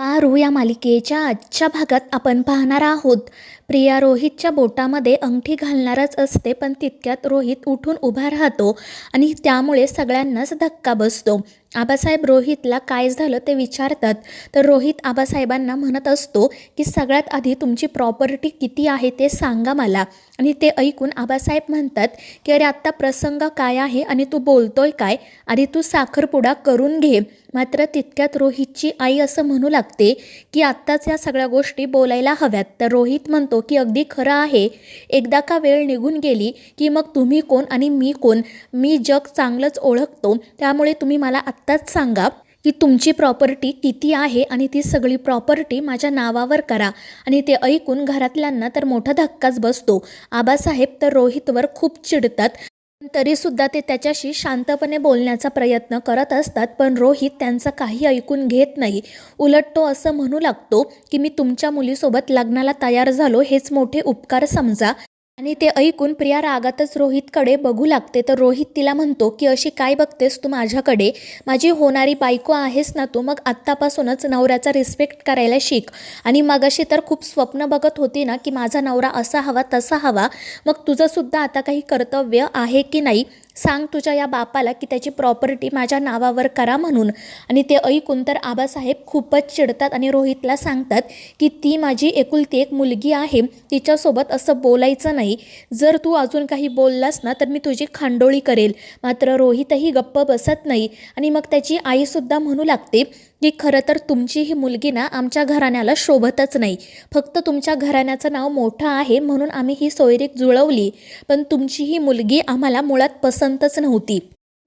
पारू या मालिकेच्या आजच्या भागात आपण पाहणार आहोत. प्रिया रोहितच्या बोटामध्ये अंगठी घालणारच असते, पण तितक्यात रोहित उठून उभा राहतो आणि त्यामुळे सगळ्यांनाच धक्का बसतो. आबासाहेब रोहितला काय झालं ते विचारतात, तर रोहित आबासाहेबांना म्हणत असतो की सगळ्यात आधी तुमची प्रॉपर्टी किती आहे ते सांगा मला. आणि ते ऐकून आबासाहेब म्हणतात की अरे आत्ता प्रसंग काय आहे आणि तू बोलतोय काय, आधी तू साखरपुडा करून घे. मात्र तितक्यात रोहितची आई असं म्हणू लागते की आत्ताच या सगळ्या गोष्टी बोलायला हव्यात. तर रोहित म्हणतो की अगदी खरं आहे, एकदा का वेळ निघून गेली की मग तुम्ही कोण आणि मी कोण, मी जग चांगलंच ओळखतो. त्यामुळे तुम्ही मला आत्ताच सांगा की तुमची प्रॉपर्टी किती आहे आणि ती सगळी प्रॉपर्टी माझ्या नावावर करा. आणि ते ऐकून घरातल्यांना तर मोठा धक्काच बसतो. आबासाहेब तर रोहितवर खूप चिडतात, पण तरीसुद्धा ते त्याच्याशी शांतपणे बोलण्याचा प्रयत्न करत असतात. पण रोहित त्यांचं काही ऐकून घेत नाही. उलट तो असं म्हणू लागतो की मी तुमच्या मुलीसोबत लग्नाला तयार झालो हेच मोठे उपकार समजा. आणि ते ऐकून प्रिया रागातच रोहितकडे बघू लागते. तर रोहित तिला म्हणतो की अशी काय बघतेस तू माझ्याकडे, माझी होणारी बायको आहेस ना तू, मग आत्तापासूनच नवऱ्याचा रिस्पेक्ट करायला शिक. आणि मगाशी तर खूप स्वप्न बघत होती ना की माझा नवरा असा हवा तसा हवा, मग तुझंसुद्धा आता काही कर्तव्य आहे की नाही, सांग तुझ्या या बापाला की त्याची प्रॉपर्टी माझ्या नावावर करा म्हणून. आणि ते ऐकून तर आबासाहेब खूपच चिडतात आणि रोहितला सांगतात की ती माझी एकुलती एक मुलगी आहे, तिच्यासोबत असं बोलायचं नाही. जर तू अजून काही बोललास ना तर मी तुझी खांडोळी करेल. मात्र रोहितही गप्प बसत नाही आणि मग त्याची आईसुद्धा म्हणू लागते की खरं तर तुमची ही मुलगी ना आमच्या घराण्याला शोभतच नाही. फक्त तुमच्या घराण्याचं नाव मोठं आहे म्हणून आम्ही ही सोयरीक जुळवली, पण तुमची ही मुलगी आम्हाला मुळात पसंतच नव्हती.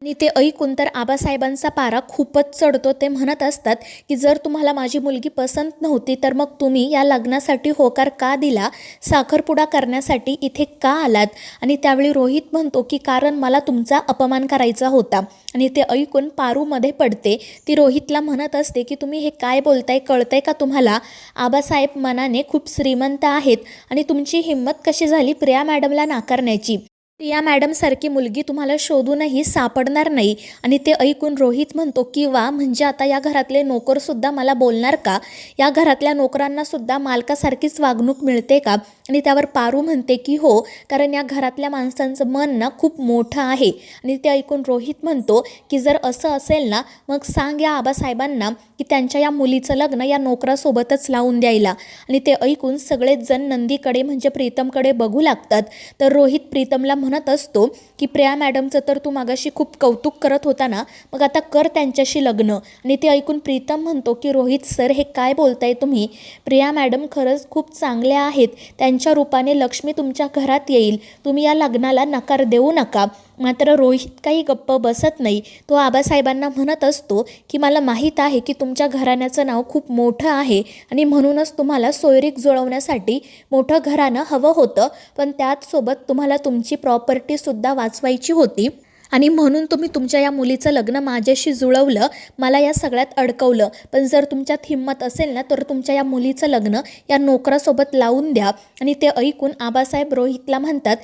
आणि ते ऐकून तर आबासाहेबांचा पारा खूपच चढतो. ते म्हणत असतात की जर तुम्हाला माझी मुलगी पसंत नव्हती तर मग तुम्ही या लग्नासाठी होकार का दिला, साखरपुडा करण्यासाठी इथे का आलात. आणि त्यावेळी रोहित म्हणतो की कारण मला तुमचा अपमान करायचा होता. आणि ते ऐकून पारूमध्ये पडते. ती रोहितला म्हणत असते की तुम्ही हे काय बोलताय, कळतंय का तुम्हाला, आबासाहेब मनाने खूप श्रीमंत आहेत आणि तुमची हिंमत कशी झाली प्रिया मॅडमला नाकारण्याची. प्रिया मॅडमसारखी मुलगी तुम्हाला शोधूनही सापडणार नाही. आणि ते ऐकून रोहित म्हणतो की वा, म्हणजे आता या घरातले नोकरसुद्धा मला बोलणार का, या घरातल्या नोकरांनासुद्धा मालकासारखीच वागणूक मिळते का. आणि त्यावर पारू म्हणते की हो, कारण या घरातल्या माणसांचं मन ना खूप मोठं आहे. आणि ते ऐकून रोहित म्हणतो की जर असं असेल ना मग सांग या आबासाहेबांना की त्यांच्या या मुलीचं लग्न या नोकरासोबतच लावून द्यायला. आणि ते ऐकून सगळेच जण नंदीकडे म्हणजे प्रीतमकडे बघू लागतात. तर रोहित प्रीतमला म्हणत असतो की प्रिया मॅडमचं तर तू मागाशी खूप कौतुक करत होता ना, मग आता कर त्यांच्याशी लग्न. आणि ते ऐकून प्रीतम म्हणतो की रोहित सर हे काय बोलताय तुम्ही, प्रिया मॅडम खरंच खूप चांगल्या आहेत, त्यांच्या रूपाने लक्ष्मी तुमच्या घरात येईल, तुम्ही या लग्नाला नकार देऊ नका. मात्र रोहित काही गप्प बसत नाही. तो आबासाहेबांना म्हणत असतो की मला माहीत आहे की तुमच्या घराण्याचं नाव खूप मोठं आहे आणि म्हणूनच तुम्हाला सोयरीक जुळवण्यासाठी मोठं घराणं हवं होतं, पण त्याचसोबत तुम्हाला तुमची प्रॉपर्टीसुद्धा वाचवायची होती आणि म्हणून तुम्ही तुमच्या या मुलीचं लग्न माझ्याशी जुळवलं, मला या सगळ्यात अडकवलं. पण जर तुमच्यात हिंमत असेल ना तर तुमच्या या मुलीचं लग्न या नोकरासोबत लावून द्या. आणि ते ऐकून आबासाहेब रोहितला म्हणतात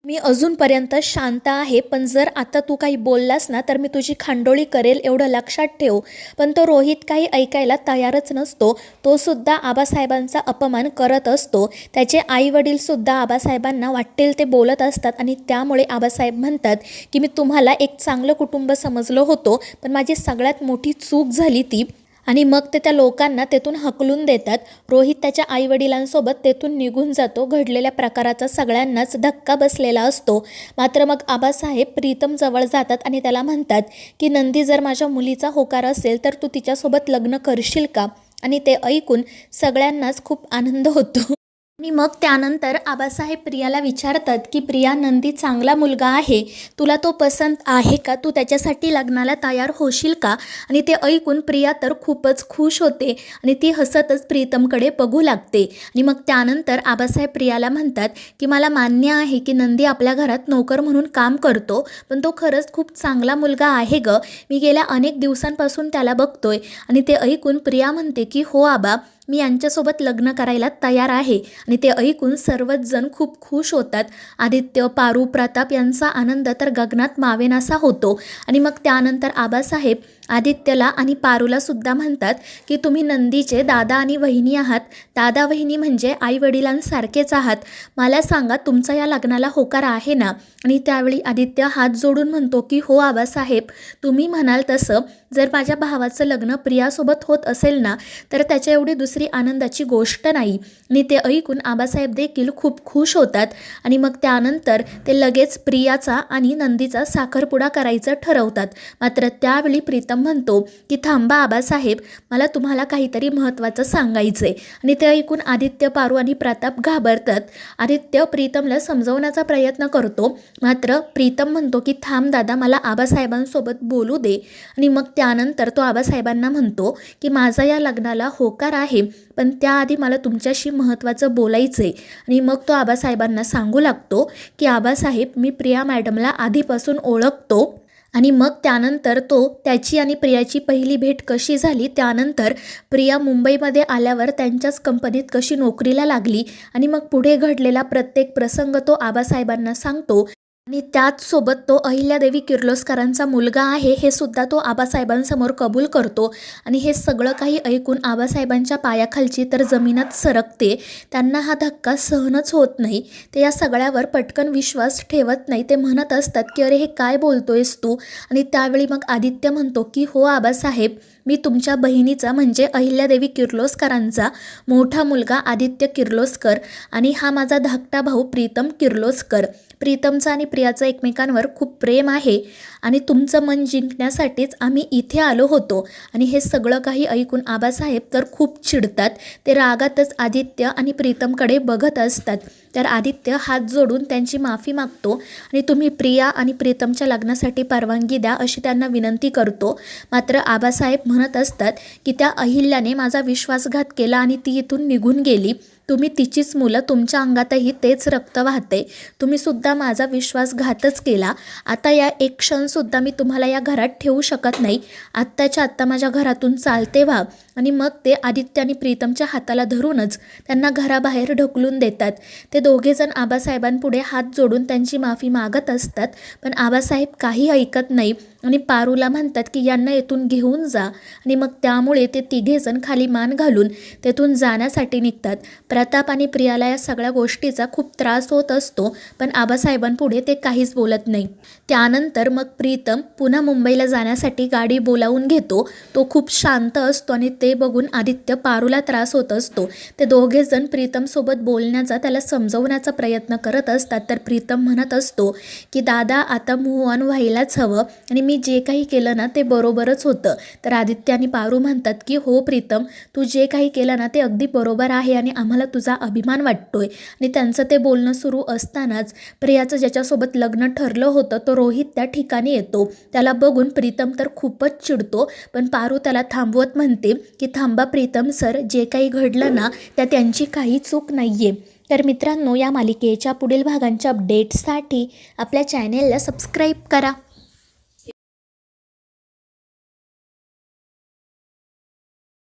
मी अजूनपर्यंत शांत आहे, पण जर आता तू काही बोललास ना तर मी तुझी खांडोळी करेल, एवढं लक्षात ठेव. पण तो रोहित काही ऐकायला तयारच नसतो. तो सुद्धा आबासाहेबांचा अपमान करत असतो. त्याचे आईवडीलसुद्धा आबासाहेबांना वाटेल ते बोलत असतात आणि त्यामुळे आबासाहेब म्हणतात की मी तुम्हाला एक चांगलं कुटुंब समजलो होतो, पण माझी सगळ्यात मोठी चूक झाली ती. आणि मग ते त्या लोकांना तेथून हकलून देतात. रोहित त्याच्या आईवडिलांसोबत तेथून निघून जातो. घडलेल्या प्रकाराचा सगळ्यांनाच धक्का बसलेला असतो. मात्र मग आबासाहेब प्रीतम जवळ जातात आणि त्याला म्हणतात की नंदी जर माझ्या मुलीचा होकार असेल तर तू तिच्यासोबत लग्न करशील का. आणि ते ऐकून सगळ्यांनाच खूप आनंद होतो. आणि मग त्यानंतर आबासाहेब प्रियाला विचारतात की प्रिया, नंदी चांगला मुलगा आहे, तुला तो पसंत आहे का, तू त्याच्यासाठी लग्नाला तयार होशील का. आणि ते ऐकून प्रिया तर खूपच खुश होते आणि ती हसतच प्रीतमकडे बघू लागते. आणि मग त्यानंतर आबासाहेब प्रियाला म्हणतात की मला मान्य आहे की नंदी आपल्या घरात नोकर म्हणून काम करतो, पण तो खरंच खूप चांगला मुलगा आहे ग, मी गेल्या अनेक दिवसांपासून त्याला बघतोय. आणि ते ऐकून प्रिया म्हणते की हो आबा, मी यांच्यासोबत लग्न करायला तयार आहे. आणि ते ऐकून सर्वच जण खूप खुश होतात. आदित्य, पारू, प्रताप यांचा आनंद तर गगनात मावेनासा होतो. आणि मग त्यानंतर आबासाहेब आदित्यला आणि पारूला सुद्धा म्हणतात की तुम्ही नंदीचे दादा आणि वहिनी आहात. दादा वहिनी म्हणजे आई वडिलांसारखेच आहात. मला सांगा तुमचा या लग्नाला होकार आहे ना? आणि त्यावेळी आदित्य हात जोडून म्हणतो की हो आबासाहेब, तुम्ही म्हणाल तसं जर माझ्या भावाचं लग्न प्रियासोबत होत असेल ना तर त्याच्या एवढी दुसरी आनंदाची गोष्ट नाही. आणि ते ऐकून आबासाहेब देखील खूप खुश होतात आणि मग त्यानंतर ते लगेच प्रियाचा आणि नंदीचा साखरपुडा करायचं ठरवतात. मात्र त्यावेळी प्रीतम म्हणतो की थांबा आबासाहेब, मला तुम्हाला काहीतरी महत्त्वाचं सांगायचं आहे. आणि ते ऐकून आदित्य, पारू आणि प्रताप घाबरतात. आदित्य प्रीतमला समजवण्याचा प्रयत्न करतो, मात्र प्रीतम म्हणतो की थांब दादा, मला आबासाहेबांसोबत बोलू दे. आणि मग त्यानंतर तो आबासाहेबांना म्हणतो की माझा या लग्नाला होकार आहे, पण त्याआधी मला तुमच्याशी महत्त्वाचं बोलायचं आहे. आणि मग तो आबासाहेबांना सांगू लागतो की आबासाहेब, मी प्रिया मॅडमला आधीपासून ओळखतो. आणि मग त्यानंतर तो त्याची आणि प्रियाची पहिली भेट कशी झाली, त्यानंतर प्रिया मुंबईमध्ये आल्यावर त्यांच्याच कंपनीत कशी नोकरीला लागली आणि मग पुढे घडलेला प्रत्येक प्रसंग तो आबासाहेबांना सांगतो. आणि त्याचसोबत तो अहिल्यादेवी किर्लोस्करांचा मुलगा आहे हे सुद्धा तो आबासाहेबांसमोर कबूल करतो. आणि हे सगळं काही ऐकून आबासाहेबांच्या पायाखालची तर जमीनच सरकते. त्यांना हा धक्का सहनच होत नाही. ते या सगळ्यावर पटकन विश्वास ठेवत नाही. ते म्हणत असतात की अरे हे काय बोलतोयस तू? आणि त्यावेळी मग आदित्य म्हणतो की हो आबासाहेब, मी तुमच्या बहिणीचा म्हणजे अहिल्यादेवी किर्लोस्करांचा मोठा मुलगा आदित्य किर्लोस्कर आणि हा माझा धाकटा भाऊ प्रीतम किर्लोस्कर. प्रीतमचं आणि प्रियाचं एकमेकांवर खूप प्रेम आहे आणि तुमचं मन जिंकण्यासाठीच आम्ही इथे आलो होतो. आणि हे सगळं काही ऐकून आबासाहेब तर खूप चिडतात. ते रागातच आदित्य आणि प्रीतमकडे बघत असतात. तर आदित्य हात जोडून त्यांची माफी मागतो आणि तुम्ही प्रिया आणि प्रीतमच्या लग्नासाठी परवानगी द्या अशी त्यांना विनंती करतो. मात्र आबासाहेब म्हणत असतात की त्या अहिल्याने माझा विश्वासघात केला आणि ती इथून निघून गेली. तुम्ही तिचीच मुलं, तुमच्या अंगातही तेच रक्त वाहते. तुम्ही सुद्धा माझा विश्वासघातच केला. आता या एक क्षणसुद्धा मी तुम्हाला या घरात ठेवू शकत नाही. आत्ताच्या आत्ता माझ्या घरातून चालते व्हा. आणि मग ते आदित्य आणि प्रीतमच्या हाताला धरूनच त्यांना घराबाहेर ढकलून देतात. ते दोघेजण आबासाहेबांपुढे हात जोडून त्यांची माफी मागत असतात, पण आबासाहेब काही ऐकत नाही आणि पारूला म्हणतात की यांना येथून घेऊन जा. आणि मग त्यामुळे ते तिघेजण खाली मान घालून तेथून जाण्यासाठी निघतात. प्रताप आणि प्रियाला या सगळ्या गोष्टीचा खूप त्रास होत असतो, पण आबासाहेबांपुढे ते काहीच बोलत नाही. त्यानंतर मग प्रीतम पुन्हा मुंबईला जाण्यासाठी गाडी बोलावून घेतो. तो खूप शांत असतो आणि ते बघून आदित्य, पारूला त्रास होत असतो. ते दोघेजण प्रीतमसोबत बोलण्याचा, त्याला समजवण्याचा प्रयत्न करत असतात. तर प्रीतम म्हणत असतो की दादा, आता मूव्ह ऑन व्हायलाच हवं आणि मी जे काही केलं ना ते बरोबरच होतं. तर आदित्य आणि पारू म्हणतात की हो प्रीतम, तू जे काही केलं ना ते अगदी बरोबर आहे आणि आम्हाला तुझा अभिमान वाटतोय. आणि त्यांचं ते बोलणं सुरू असतानाच प्रियाचं ज्याच्यासोबत लग्न ठरलं होतं तो रोहित त्या ठिकाणी येतो. त्याला बघून प्रीतम तर खूपच चिडतो, पण पारू त्याला थांबवत म्हणते की थांबा प्रीतम सर, जे काही घडलं ना त्यात त्यांची काही चूक नाही आहे. तर मित्रांनो, या मालिकेच्या पुढील भागांच्या अपडेट्ससाठी आपल्या चॅनेलला सबस्क्राईब करा.